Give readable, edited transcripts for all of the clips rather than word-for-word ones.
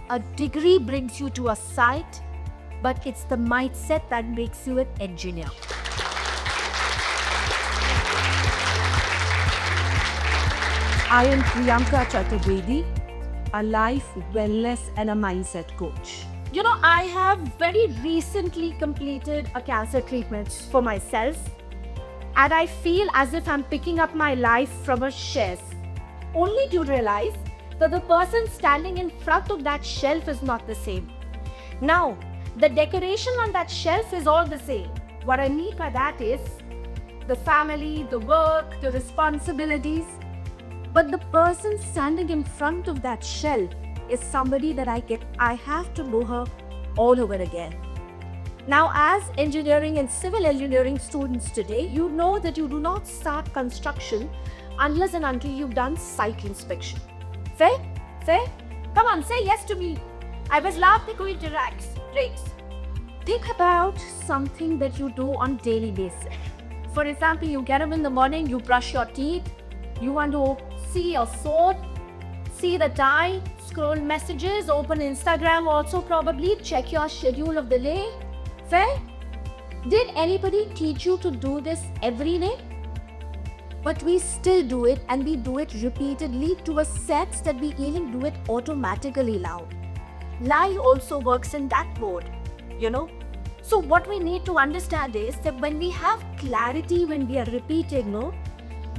a degree brings you to a site, but it's the mindset that makes you an engineer. I am Priyanka Chaturvedi, a life, wellness, and a mindset coach. You know, I have very recently completed a cancer treatment for myself, and I feel as if I'm picking up my life from a shelf, only to realize that the person standing in front of that shelf is not the same. Now, the decoration on that shelf is all the same. What I mean by that is the family, the work, the responsibilities. But the person standing in front of that shelf is somebody that I have to know her all over again. Now, as engineering and civil engineering students today, you know that you do not start construction unless and until you've done site inspection. Fair? Fair? Come on, say yes to me. I was laughing going to racks. Think about something that you do on daily basis. For example, you get up in the morning, you brush your teeth, you want to see your phone, see the time, scroll messages, open Instagram also probably, check your schedule of the day. Fair? Did anybody teach you to do this every day? But we still do it, and we do it repeatedly to a sense that we even do it automatically now. Life also works in that mode, you know. So what we need to understand is that when we have clarity, when we are repeating,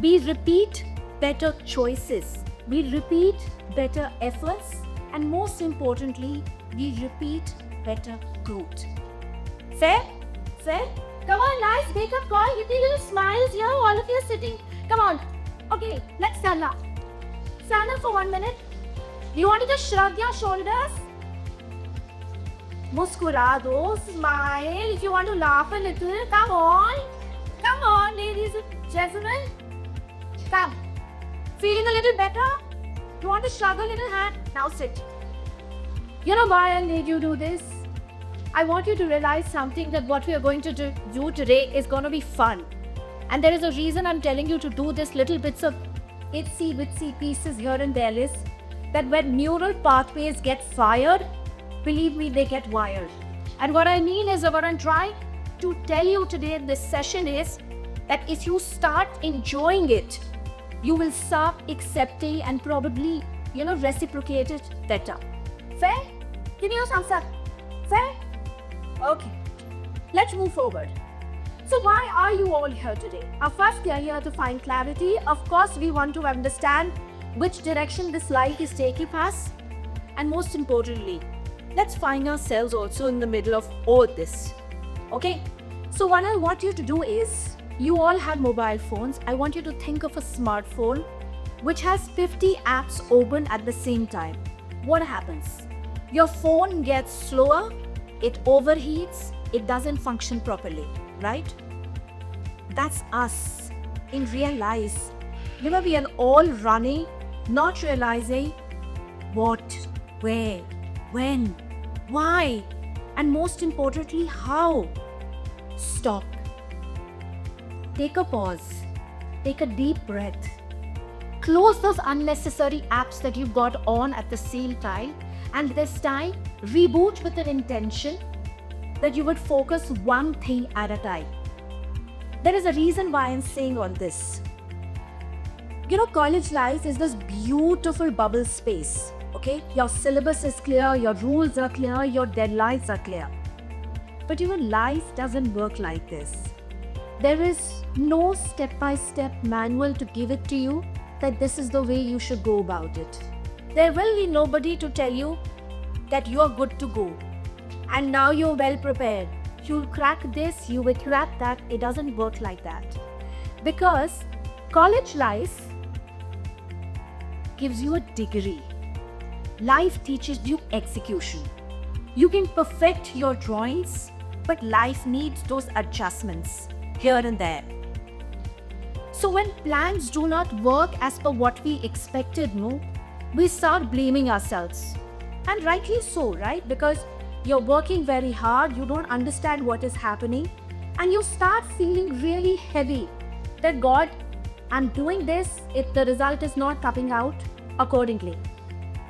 we repeat better choices, we repeat better efforts, and most importantly, we repeat better growth. Fair? Fair? Come on, nice makeup call. Give me little smiles here. All of you are sitting. Come on. Okay, let's stand up. Stand up for 1 minute. Do you want to just shrug your shoulders? Muskura do, smile. If you want to laugh a little, come on. Come on, ladies and gentlemen. Come. Feeling a little better? You want to shrug a little hand? Now sit. You know why I need you to do this? I want you to realize something, that what we are going to do today is going to be fun. And there is a reason I'm telling you to do this little bits of itsy bitsy pieces here and there is that when neural pathways get fired, believe me, they get wired. And what I mean is, what I'm trying to tell you today in this session is that if you start enjoying it, you will start accepting and probably, reciprocate it better. Fair? Give me your thumbs up. Fair? Okay. Let's move forward. So why are you all here today? First, we are here to find clarity. Of course, we want to understand which direction this life is taking us. And most importantly, let's find ourselves also in the middle of all this. Okay? So what I want you to do is, you all have mobile phones. I want you to think of a smartphone which has 50 apps open at the same time. What happens? Your phone gets slower, it overheats, it doesn't function properly, right? That's us in real life. We are all running, not realizing what, where, when, why, and most importantly, how. Stop. Take a pause. Take a deep breath. Close those unnecessary apps that you've got on at the same time, and this time reboot with an intention that you would focus one thing at a time. There is a reason why I'm saying all this. College life is this beautiful bubble space. Okay, your syllabus is clear, your rules are clear, your deadlines are clear. But life doesn't work like this. There is no step-by-step manual to give it to you that this is the way you should go about it. There will be nobody to tell you that you're good to go and now you're well prepared. You'll crack this, you will crack that. It doesn't work like that. Because college life gives you a degree. Life teaches you execution. You can perfect your drawings, but life needs those adjustments here and there. So when plans do not work as per what we expected, we start blaming ourselves. And rightly so, right? Because you're working very hard, you don't understand what is happening, and you start feeling really heavy that God, I'm doing this, the result is not coming out accordingly.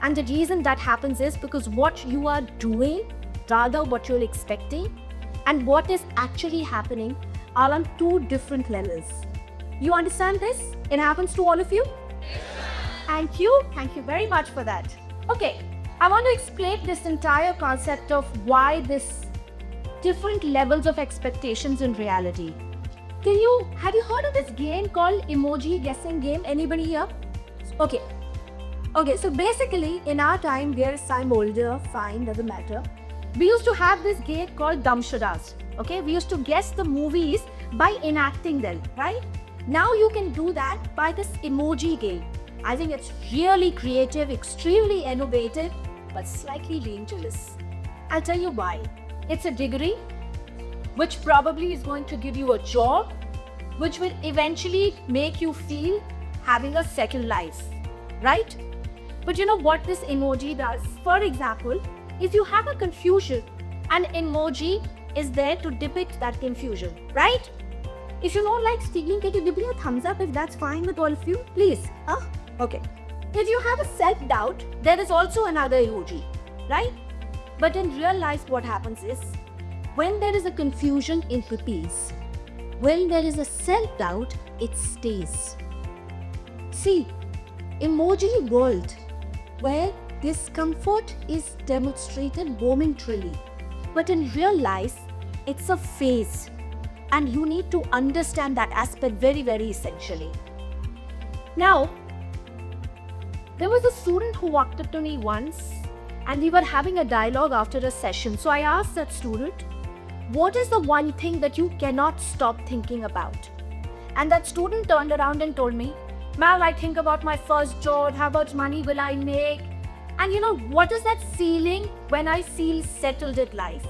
And the reason that happens is because what you are doing, rather what you're expecting, and what is actually happening are on two different levels. You understand this? It happens to all of you? Thank you. Thank you very much for that. Okay, I want to explain this entire concept of why this different levels of expectations in reality. Have you heard of this game called emoji guessing game? Anybody here? Okay, so basically in our time, whereas I'm older, fine, doesn't matter. We used to have this game called Damshadas. Okay, we used to guess the movies by enacting them, right? Now you can do that by this emoji game. I think it's really creative, extremely innovative, but slightly dangerous. I'll tell you why. It's a degree which probably is going to give you a job, which will eventually make you feel having a second life, right? But you know what this emoji does? For example, if you have a confusion, an emoji is there to depict that confusion, right? If you don't like stealing, can you give me a thumbs up if that's fine with all of you? Please. Okay. If you have a self-doubt, there is also another emoji, right? But in real life, what happens is, when there is a confusion, it repeats. When there is a self-doubt, it stays. See, emoji world, where discomfort is demonstrated momentarily. But in real life, it's a phase. And you need to understand that aspect very, very essentially. Now, there was a student who walked up to me once and we were having a dialogue after a session. So I asked that student, what is the one thing that you cannot stop thinking about? And that student turned around and told me, ma'am, I think about my first job, how much money will I make? And you know, what is that feeling when I feel settled in life?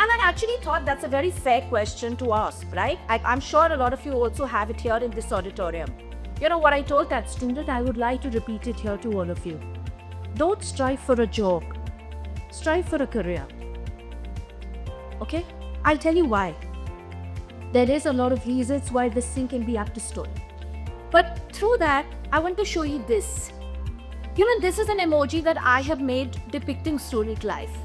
And I actually thought that's a very fair question to ask, right? I'm sure a lot of you also have it here in this auditorium. You know what I told that student? I would like to repeat it here to all of you. Don't strive for a job. Strive for a career. Okay? I'll tell you why. There is a lot of reasons why this thing can be understood. But through that, I want to show you this. You know, this is an emoji that I have made depicting student life,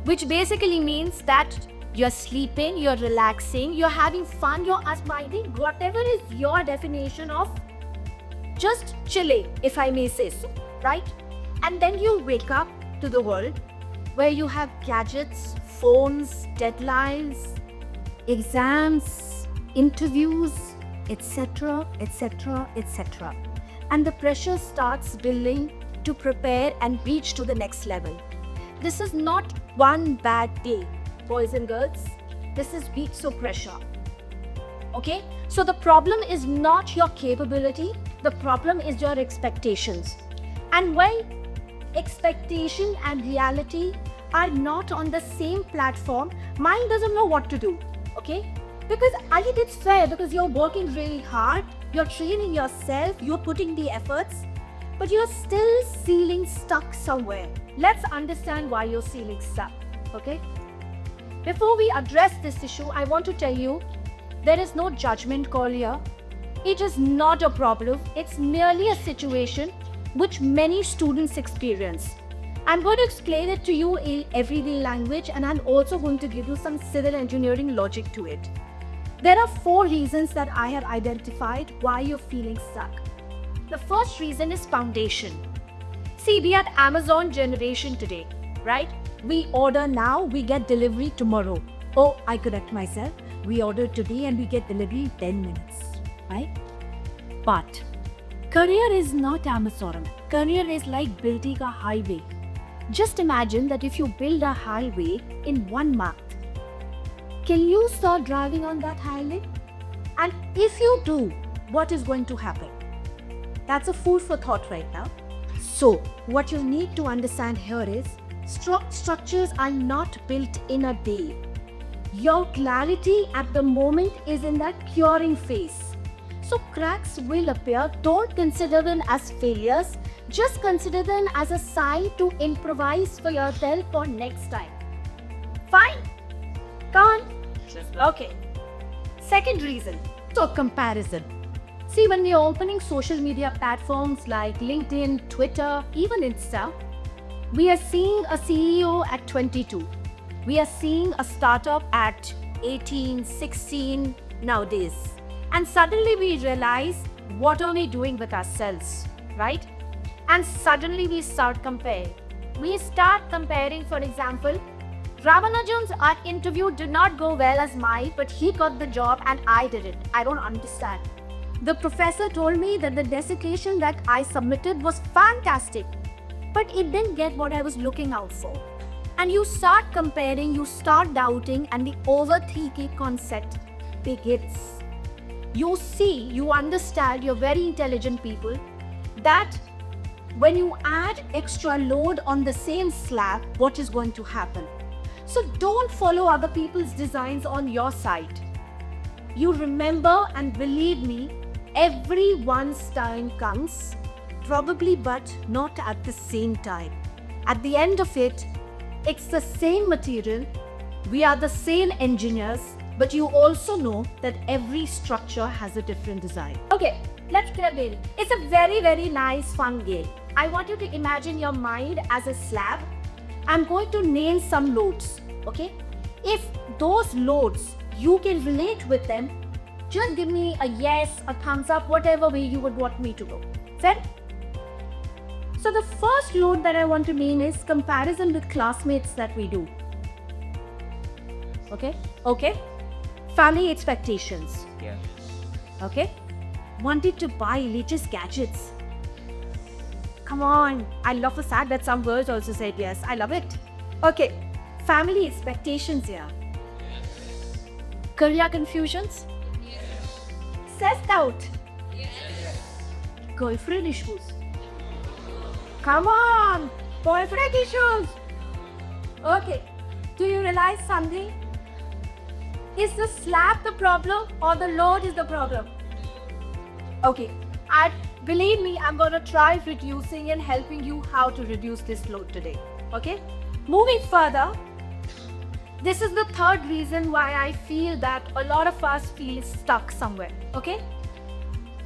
which basically means that you're sleeping, you're relaxing, you're having fun, you're unwinding, whatever is your definition of just chilling, if I may say so, right? And then you wake up to the world where you have gadgets, phones, deadlines, exams, interviews, etc., etc., etc. And the pressure starts building to prepare and reach to the next level. This is not one bad day, boys and girls. This is weeks of pressure. Okay? So the problem is not your capability. The problem is your expectations. And when expectation and reality are not on the same platform, mind doesn't know what to do. Okay? Because I think it's fair, because you're working really hard, you're training yourself, you're putting the efforts, but you're still feeling stuck somewhere. Let's understand why you're feeling stuck, okay? Before we address this issue, I want to tell you, there is no judgment call here. It is not a problem. It's merely a situation which many students experience. I'm going to explain it to you in everyday language, and I'm also going to give you some civil engineering logic to it. There are 4 reasons that I have identified why you're feeling stuck. The first reason is foundation. See, we are Amazon generation today, right? We order now, we get delivery tomorrow. Oh, I correct myself. We order today and we get delivery in 10 minutes, right? But career is not Amazon. Career is like building a highway. Just imagine that if you build a highway in 1 month, can you start driving on that highway? And if you do, what is going to happen? That's a food for thought right now. So, what you need to understand here is, structures are not built in a day. Your clarity at the moment is in that curing phase. So, cracks will appear. Don't consider them as failures. Just consider them as a sign to improvise for yourself for next time. Fine? Come on. Okay. Second reason. So, comparison. See, when we are opening social media platforms like LinkedIn, Twitter, even Insta, we are seeing a CEO at 22. We are seeing a startup at 18, 16 nowadays. And suddenly we realize, what are we doing with ourselves, right? And suddenly we start comparing. We start comparing, for example, Ramanujan's art interview did not go well as mine, but he got the job and I didn't. I don't understand. The professor told me that the dissertation that I submitted was fantastic, but it didn't get what I was looking out for. And you start comparing, you start doubting, and the overthinking concept begins. You see, you understand, you're very intelligent people, that when you add extra load on the same slab, what is going to happen? So don't follow other people's designs on your side. You remember, and believe me, everyone's time comes, probably, but not at the same time. At the end of it, it's the same material, we are the same engineers, but you also know that every structure has a different design. Okay, let's play a game. It's a very, very nice, fun game. I want you to imagine your mind as a slab. I'm going to nail some loads, okay? If those loads, you can relate with them, just give me a yes, a thumbs up, whatever way you would want me to go. Fair? So the first load that I want to name is comparison with classmates that we do. Okay? Okay? Family expectations. Yeah. Okay? Wanted to buy latest gadgets. Come on. I love the fact that some girls also said yes. I love it. Okay. Family expectations here. Career confusions? Self-doubt? Girlfriend issues? Come on! Boyfriend issues! Okay. Do you realize something? Is the slab the problem or the load is the problem? Okay. Believe me, I'm going to try reducing and helping you how to reduce this load today. Okay? Moving further, this is the third reason why I feel that a lot of us feel stuck somewhere. Okay?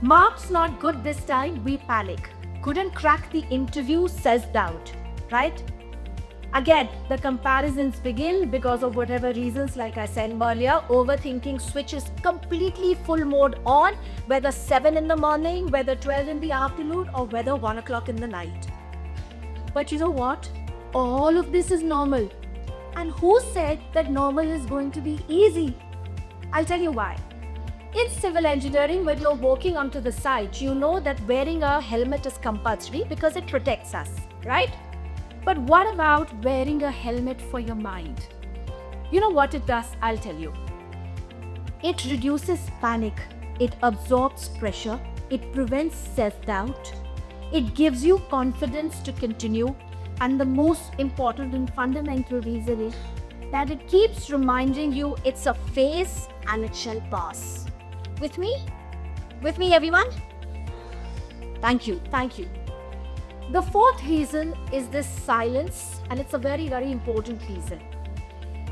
Marks not good this time, we panic. Couldn't crack the interview, self-doubt. Right? Again, the comparisons begin because of whatever reasons, like I said earlier, overthinking switches completely full mode on, whether 7 in the morning, whether 12 in the afternoon, or whether 1 o'clock in the night. But you know what? All of this is normal. And who said that normal is going to be easy? I'll tell you why. In civil engineering, when you're walking onto the site, you know that wearing a helmet is compulsory because it protects us, right? But what about wearing a helmet for your mind? You know what it does? I'll tell you. It reduces panic. It absorbs pressure. It prevents self-doubt. It gives you confidence to continue. And the most important and fundamental reason is that it keeps reminding you it's a phase and it shall pass. With me? With me, everyone? Thank you. Thank you. The fourth reason is this silence, and it's a very, very important reason.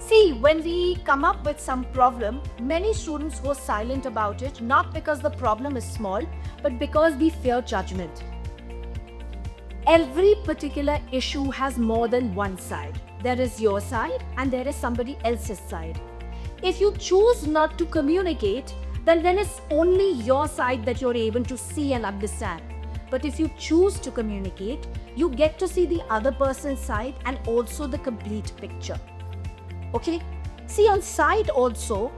See, when we come up with some problem, many students go silent about it, not because the problem is small, but because we fear judgment. Every particular issue has more than one side. There is your side and there is somebody else's side. If you choose not to communicate, then it's only your side that you're able to see and understand. But if you choose to communicate, you get to see the other person's side and also the complete picture. Okay? See, on site also,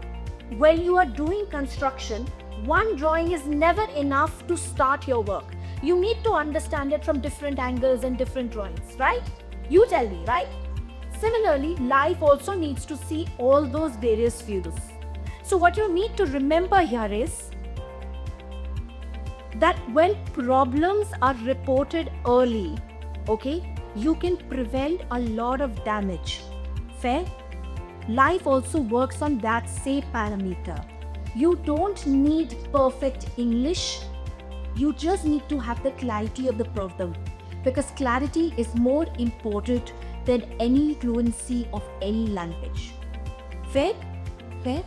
when you are doing construction, one drawing is never enough to start your work. You need to understand it from different angles and different drawings, right? You tell me, right? Similarly, life also needs to see all those various views. So what you need to remember here is that when problems are reported early, okay, you can prevent a lot of damage. Fair? Life also works on that same parameter. You don't need perfect English. You just need to have the clarity of the problem, because clarity is more important than any fluency of any language. Fair? Fair?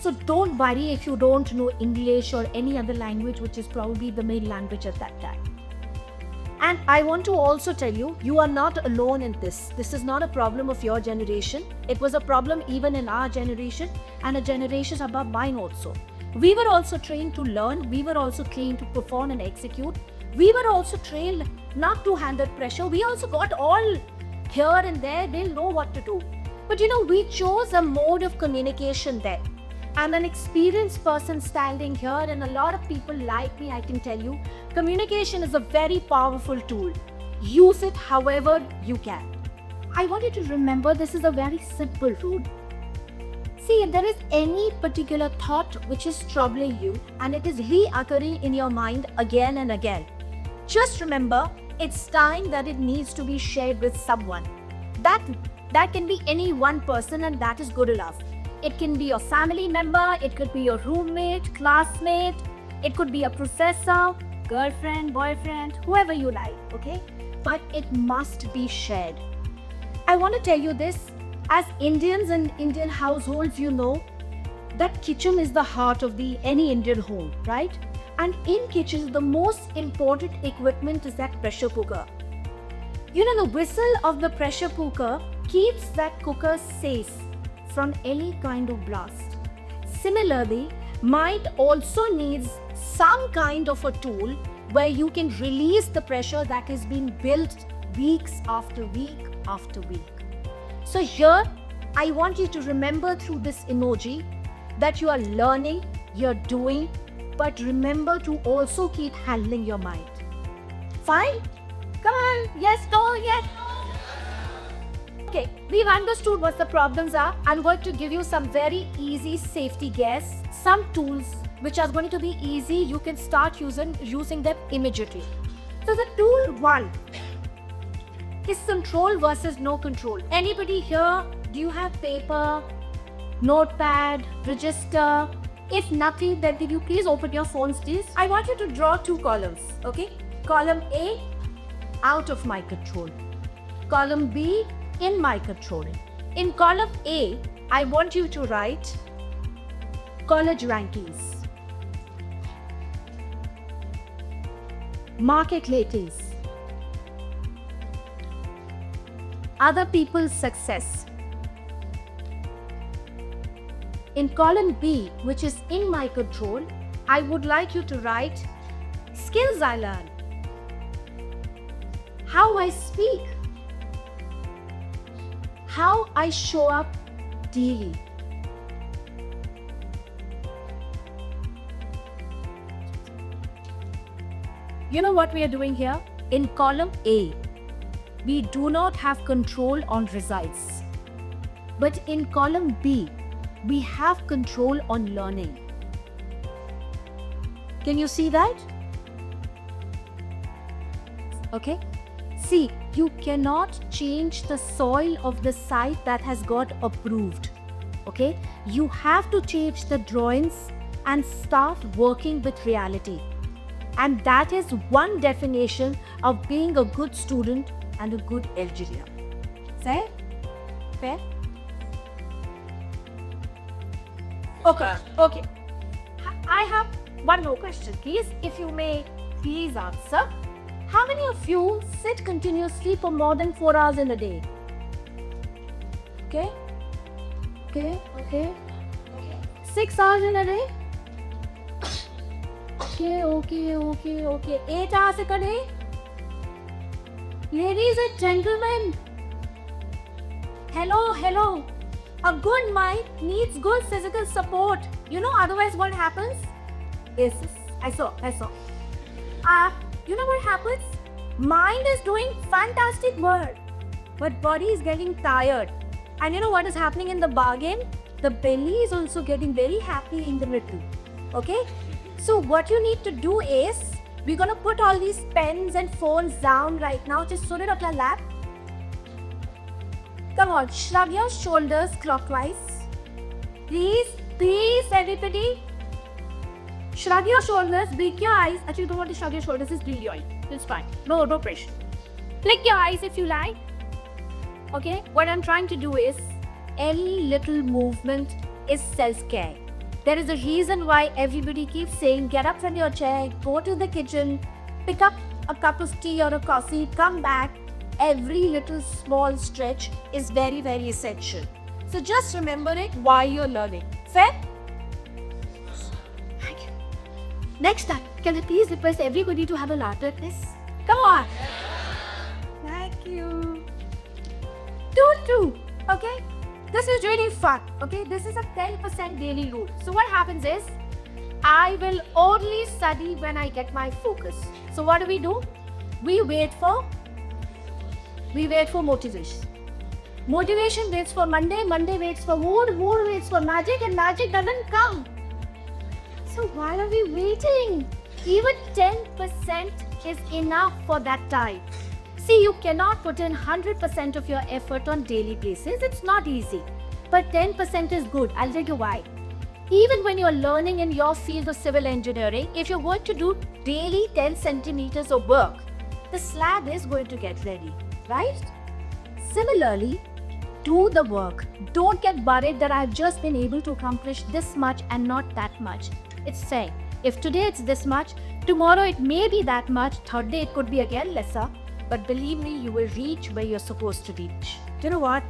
So don't worry if you don't know English or any other language, which is probably the main language at that time. And I want to also tell you, you are not alone in this. This is not a problem of your generation. It was a problem even in our generation and a generation above mine also. We were also trained to learn. We were also trained to perform and execute. We were also trained not to handle pressure. We also got all here and there. They'll know what to do. But we chose a mode of communication there. I'm an experienced person standing here, and a lot of people like me, I can tell you, communication is a very powerful tool. Use it however you can. I want you to remember this is a very simple rule. See, if there is any particular thought which is troubling you and it is reoccurring in your mind again and again, just remember it's time that it needs to be shared with someone. That can be any one person, and that is good enough. It can be your family member, it could be your roommate, classmate, it could be a professor, girlfriend, boyfriend, whoever you like, okay? But it must be shared. I want to tell you this, as Indians and Indian households, that kitchen is the heart of any Indian home, right? And in kitchen, the most important equipment is that pressure cooker. The whistle of the pressure cooker keeps that cooker safe from any kind of blast. Similarly, mind also needs some kind of a tool where you can release the pressure that has been built weeks after week after week. So here, I want you to remember through this emoji that you are learning, you're doing, but remember to also keep handling your mind. Fine? Come on, yes, no, yes. Okay, we've understood what the problems are. I'm going to give you some very easy safety gears, some tools which are going to be easy. You can start using them immediately. So the tool 1 is control versus no control. Anybody here, do you have paper, notepad, register? If nothing, then can you please open your phones, please? I want you to draw 2 columns, okay? Column A, out of my control. Column B, in my control. In column A, I want you to write college rankings, market ratings, other people's success. In column B, which is in my control, I would like you to write skills I learn, how I speak, how I show up daily. You know what we are doing here? In column A, we do not have control on results. But in column B, we have control on learning. Can you see that? Okay? See, you cannot change the soil of the site that has got approved. Okay? You have to change the drawings and start working with reality. And that is one definition of being a good student and a good engineer. Say? Fair? Okay. I have one more question, please. If you may please answer. How many of you sit continuously for more than 4 hours in a day? Okay. 6 hours in a day? Okay. 8 hours a day? Ladies and gentlemen, hello. A good mind needs good physical support. Otherwise what happens? Yes, I saw. You know what happens? Mind is doing fantastic work, but body is getting tired. And you know what is happening in the bargain? The belly is also getting very happy in the middle. Okay? So what you need to do is, we're going to put all these pens and phones down right now. Just put it on your lap. Come on, shrug your shoulders clockwise. Please, everybody. Shrug your shoulders, blink your eyes. Actually, you don't want to shrug your shoulders, just blink your eyes. It's fine. No pressure. Blink your eyes if you like. Okay? What I'm trying to do is, any little movement is self-care. There is a reason why everybody keeps saying, get up from your chair, go to the kitchen, pick up a cup of tea or a coffee, come back. Every little small stretch is very, very essential. So just remember it while you're learning. Fair? Thank you. Next time, can I please request everybody to have a laughter at this? Come on. Thank you. Do. Okay? This is really fun. Okay? This is a 10% daily rule. So what happens is, I will only study when I get my focus. So what do? We wait for motivation. Motivation waits for Monday, Monday waits for mood waits for magic, and magic doesn't come. So why are we waiting? Even 10% is enough for that time. See, you cannot put in 100% of your effort on daily basis. It's not easy. But 10% is good. I'll tell you why. Even when you're learning in your field of civil engineering, if you're going to do daily 10 centimeters of work, the slab is going to get ready, right? Similarly, do the work. Don't get worried that I've just been able to accomplish this much and not that much. It's saying, if today it's this much, tomorrow it may be that much, third day it could be again lesser, but believe me, you will reach where you're supposed to reach. Do you know what?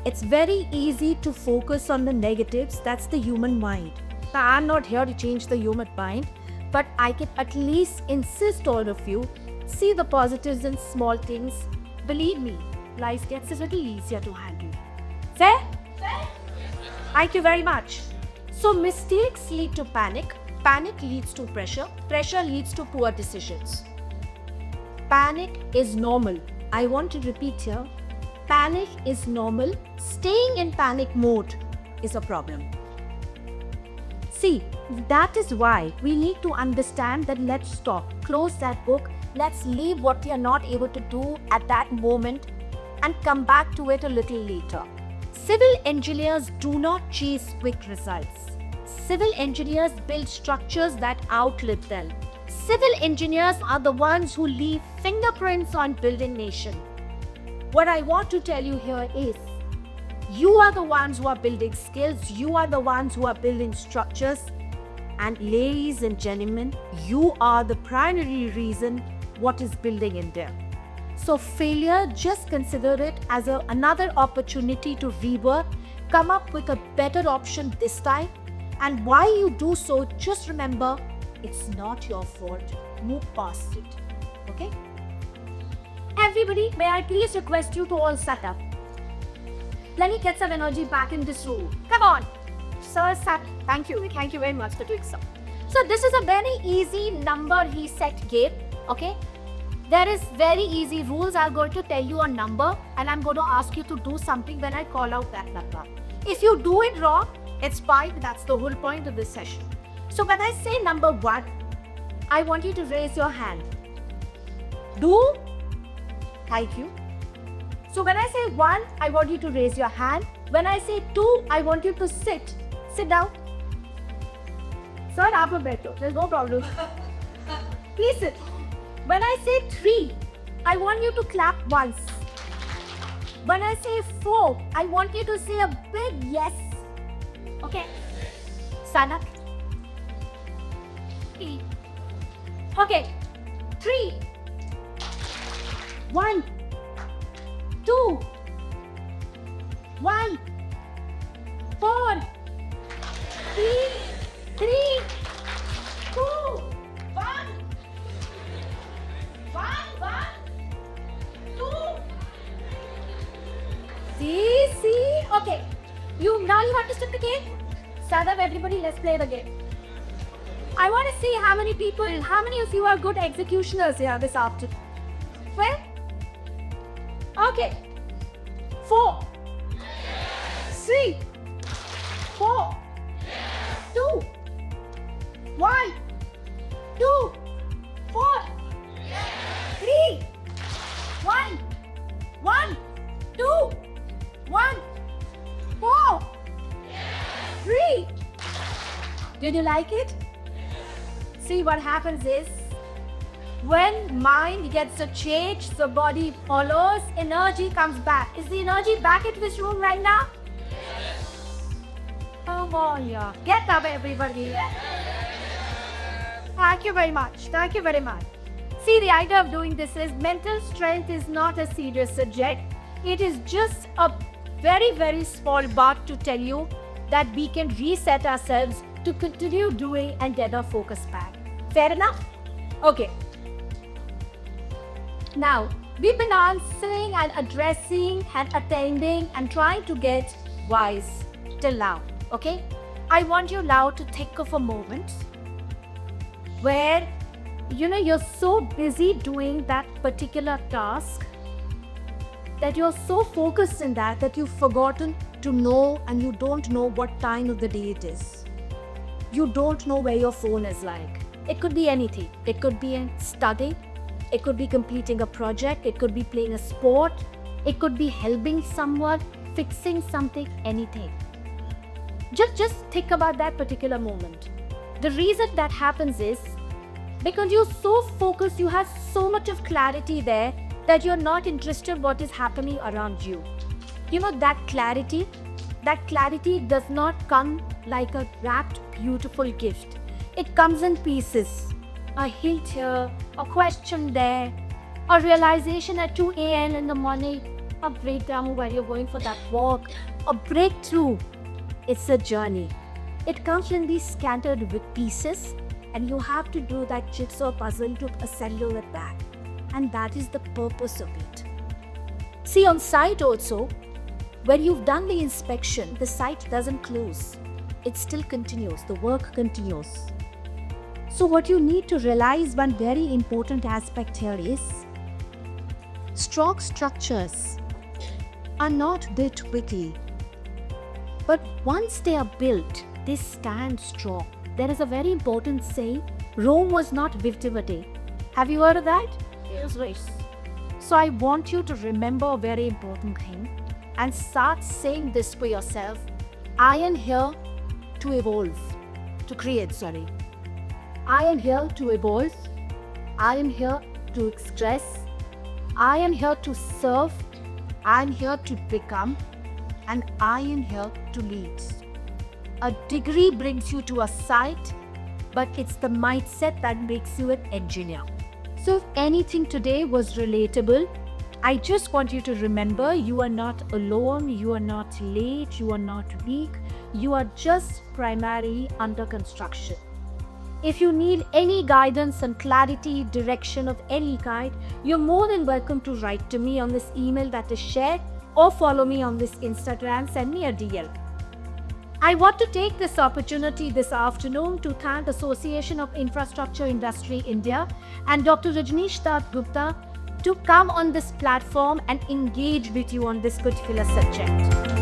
It's very easy to focus on the negatives. That's the human mind. Now, I'm not here to change the human mind, but I can at least insist all of you see the positives in small things. Believe me, life gets a little easier to handle. Fair? Fair? Thank you very much. So mistakes lead to panic. Panic leads to pressure. Pressure leads to poor decisions. Panic is normal. I want to repeat here. Panic is normal. Staying in panic mode is a problem. See, that is why we need to understand that let's stop, close that book, let's leave what we are not able to do at that moment and come back to it a little later. Civil engineers do not chase quick results. Civil engineers build structures that outlive them. Civil engineers are the ones who leave fingerprints on building nation. What I want to tell you here is, you are the ones who are building skills, you are the ones who are building structures, and ladies and gentlemen, you are the primary reason what is building India. So failure, just consider it as another opportunity to rework, come up with a better option this time, and while you do so, just remember, it's not your fault. Move past it. Okay? Everybody, may I please request you to all set up. Let me get some energy back in this room. Come on. Sir, sat. Thank you. Thank you very much for doing so. So this is a very easy number reset game. Okay? There is very easy rules. I'm going to tell you a number and I'm going to ask you to do something when I call out that number. If you do it wrong, it's fine. That's the whole point of this session. So when I say number 1, I want you to raise your hand. Do. Thank you. So when I say 1, I want you to raise your hand. When I say 2, I want you to sit. Sit down. Sir, aap baito. There's no problem. Please sit. When I say 3, I want you to clap once. When I say 4, I want you to say a big yes. Okay. Stand up. Okay. 3. 1, 2, 1, 4, 3, 2, 1, 2. See. Okay. Now you understood the game? Stand up, everybody. Let's play the game. I want to see how many of you are good executioners here this afternoon. Well, okay. 4, 3, 4, 2, 1, 2, 4, 3, 1, 2, 1, 4, 3. Did you like it? See, what happens is, when mind gets a change, the body follows, energy comes back. Is the energy back at this room right now? Come on, yeah. Get up, everybody. Thank you very much. Thank you very much. See, the idea of doing this is mental strength is not a serious subject. It is just a very, very small part to tell you that we can reset ourselves to continue doing and get our focus back. Fair enough? Okay. Now, we've been answering and addressing and attending and trying to get wise till now. Okay? I want you now to think of a moment where you're so busy doing that particular task that you're so focused in that you've forgotten to know, and you don't know what time of the day it is. You don't know where your phone is like. It could be anything. It could be in studying. It could be completing a project. It could be playing a sport. It could be helping someone, fixing something, anything. Just think about that particular moment. The reason that happens is because you're so focused, you have so much of clarity there that you're not interested what is happening around you. That clarity does not come like a wrapped, beautiful gift. It comes in pieces. A hint here, a question there, a realization at 2 a.m. in the morning, a breakdown while you're going for that walk, a breakthrough. It's a journey. It comes in these scattered with pieces, and you have to do that jigsaw puzzle to assemble it back. And that is the purpose of it. See, on site also, when you've done the inspection, the site doesn't close. It still continues. The work continues. So what you need to realize, one very important aspect here is strong structures are not built quickly. But once they are built, they stand strong. There is a very important saying, Rome was not built in a day. Have you heard of that? Yes, right. So I want you to remember a very important thing and start saying this for yourself. I am here to evolve, to create, sorry. I am here to evolve. I am here to express. I am here to serve. I am here to become. And I am here to lead. A degree brings you to a site, but it's the mindset that makes you an engineer. So if anything today was relatable, I just want you to remember you are not alone, you are not late, you are not weak, you are just primarily under construction. If you need any guidance and clarity, direction of any kind, you're more than welcome to write to me on this email that is shared, or follow me on this Instagram, send me a DL. I want to take this opportunity this afternoon to thank Association of Infrastructure Industry India and Dr. Rajneesh Dutt Gupta to come on this platform and engage with you on this particular subject.